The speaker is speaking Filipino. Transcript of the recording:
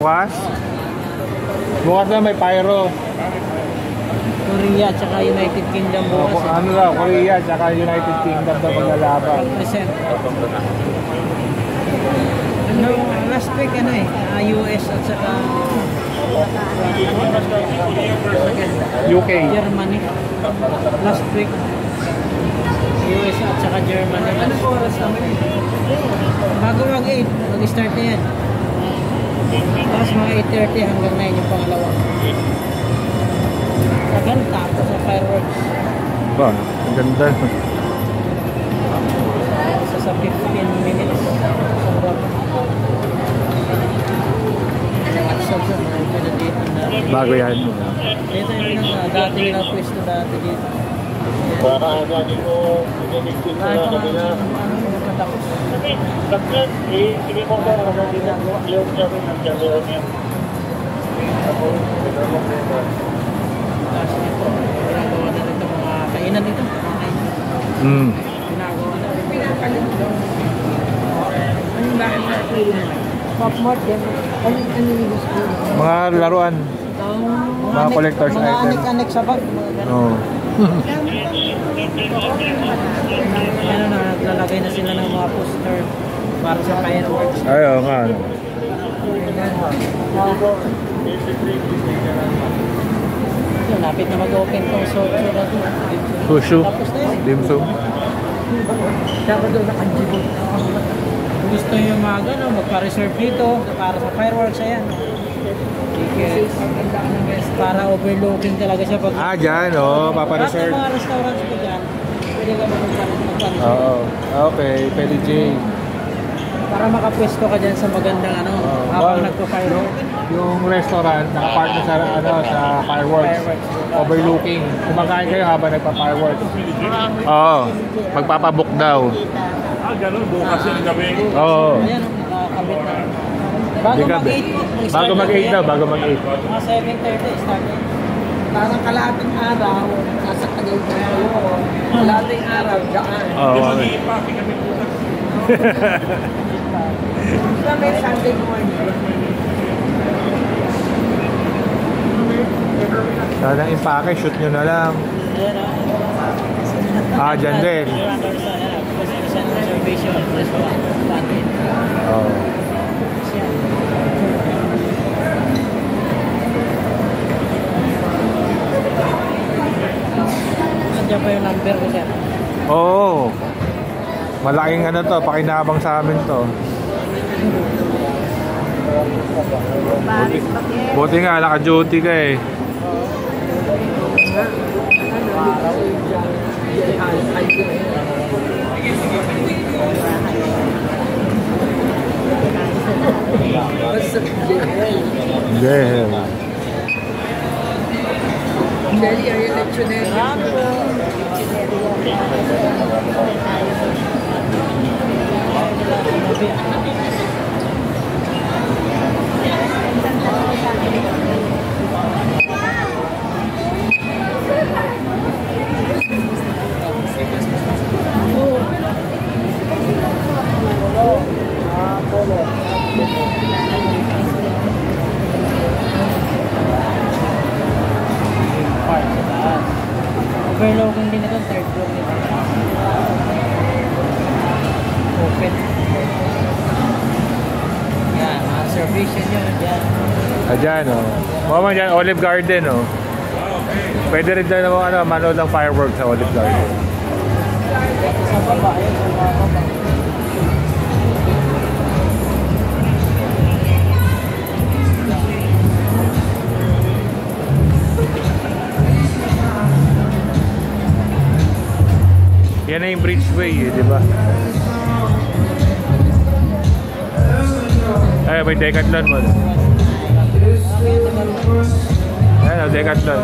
Bukas? Bukas na may pyro. Korea tsaka United Kingdom bukas. Ano daw, Korea tsaka United Kingdom daw maglalaban. Ano, last week ano US at saka UK. Germany. Last week US at saka Germany. Anong oras naman yun? Bago mag-8, mag-start na yan. Tapos mga 8:30 hanggang 9 yung pangalawa. Tagal, tapos sa fireworks. Ba, ang ganda. Sa 15 minutes. Bago yan. Dito yung dati na pwesto dati dito. Para dati ko pinamigtin sa kanila. Bakit? Sige mo ba ako ginagawa? Yung gawin ng camera niya. Ako, ginagawa ko. Ginagawa na dito mga kainan dito. Ginagawa na dito. Anong bakit na Pop-mart yan? Ano yung gusto? Mga laruan. Mga collector's item. Mga anik-anik sa bag. Oo. Ano na, naglalagay na sila ng mga poster para sa fireworks. Ayaw nga. Lapit na mag-open tong Sushu. tapos na yun. Dimsum. Dapat doon nakajibot. Gusto nyo magpa-reserve dito para sa fireworks, ayan. Tickets. Para overlooking talaga siya. Pag Dyan, papareserve. mga restaurants ko dyan, pwede ka magpa-reserve. Oo. Okay, pwede J. Para makapwesto ka dyan sa magandang habang nagpa-fireworks. Yung restaurant, nakapark na sa fireworks. Overlooking. Kumakain kayo habang nagpa-fireworks. Oo. Magpapabook daw. Ganun, bukas yung gabi. Oo. Ayan, nakakabit na. Bago mag-8. Bago mag-8 daw, bago mag-8. Mga 7:30 start na. Parang kalahating araw, nasa Tagaytay tayo. Kalahating araw, daan. Oo. Mag-iipake kami bukas. Sa may Sunday morning. Sana impake, shoot nyo na lang. Dyan din. Reservation restaurant. Oo. Nandiyan pa yung number ko siya. Oo. Malaking pakinabang sa amin to. Buti nga, naka-duty ka eh. Yeah. Nelly, are you lectionary? Overlooking din ito, third floor nito. Open. Yan, mga reservation yun dyan. Dyan, Mama dyan, Olive Garden, Pwede rin dyan manood ng fireworks sa Olive Garden. Sa baba, yun, sa baba. Yan na yung Bridgeway, di ba? Ay, may Decathlon mo. Ayan, Decathlon.